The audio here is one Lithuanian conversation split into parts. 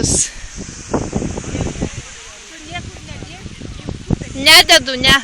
bus. Nededu, ne.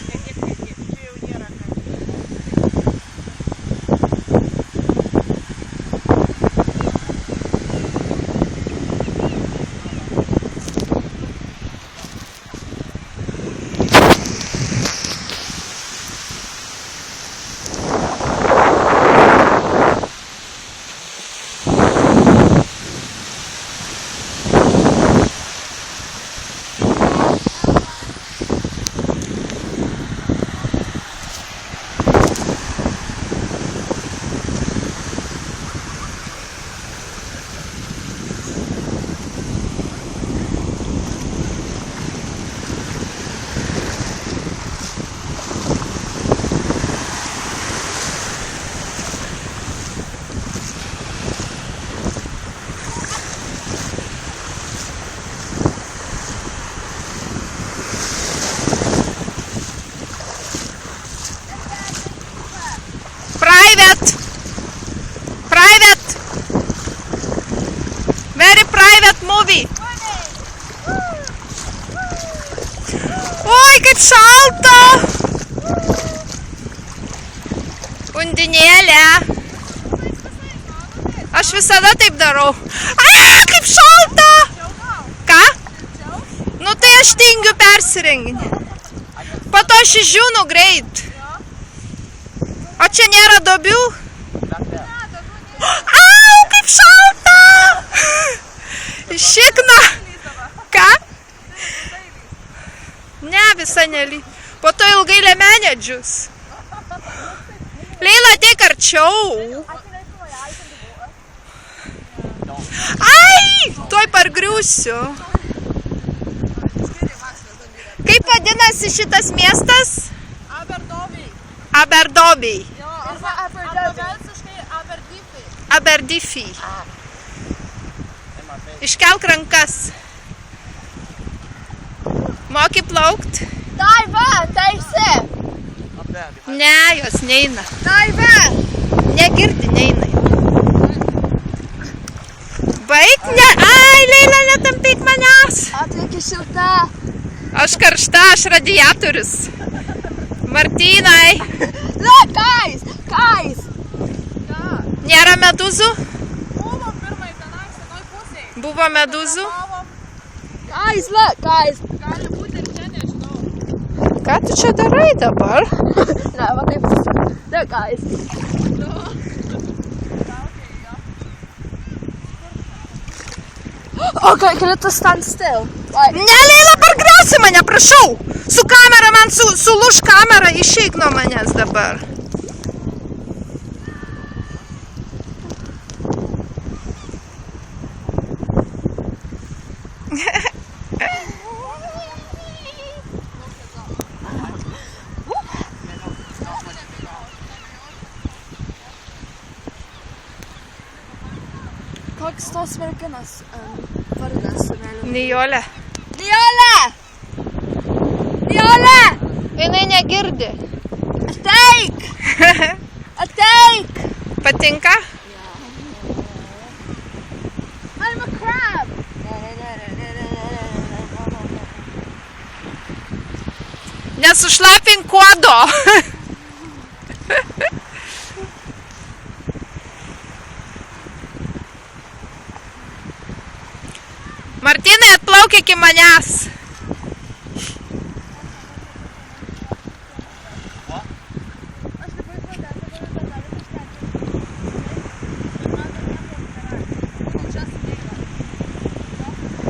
Private. Very private movie. Oi, kaip šalta. Undinėlė. Aš visada taip darau. Kaip šalta. Ką? Nu tai aš tingiu persirenginį. Po to aš išžiūnu greit. O čia nėra duobių? Kaip šalta! Šikna! Ką? Ne, visa nely. Po to ilgai liemenė džius. Leila, ateik arčiau. Ai! Tuoj pargriūsiu. Kaip vadinasi šitas miestas? Aberdobiai. Aberdyfi. Iškelk rankas. Moki plaukt? Daiva, teisi. Ne, jos neina. Daiva. Negirdi, neina. Baik, ne. Ai, Leila, netampyk manęs. Atveiki šilta. Aš karšta, aš radiatorius. Martynai. Look, guys. Nėra medūzų? Buvo pirmai tenai senoj pusėj. Buvo medūzų? Guys, look, guys. Gali būti ir čia, nežinau. Ką tu čia darai dabar? Na, va taip. Look, guys. Okay, can it just stand still? Like... Ne, Leila, pargrausi mane, prašau. Su kamera, man sulūž kamera, išeik nuo manęs dabar. Koks tos merginos vardas? Nijolė. Nijolė! Jinai negirdi. Ateik! Patinka? I'm a crab! Nesušlapink kuodo. Martynai, atplauk iki manęs.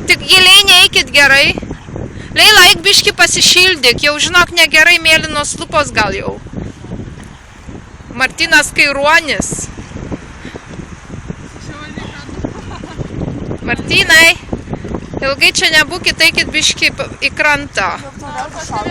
Tik giliai neikit gerai. Leila, eik biški pasišildyk. Jau žinok, negerai mėlynos lūpos gal jau. Martynas Kairuonis. Martynai. Ilgai čia nebūkit, eikit biški į krantą.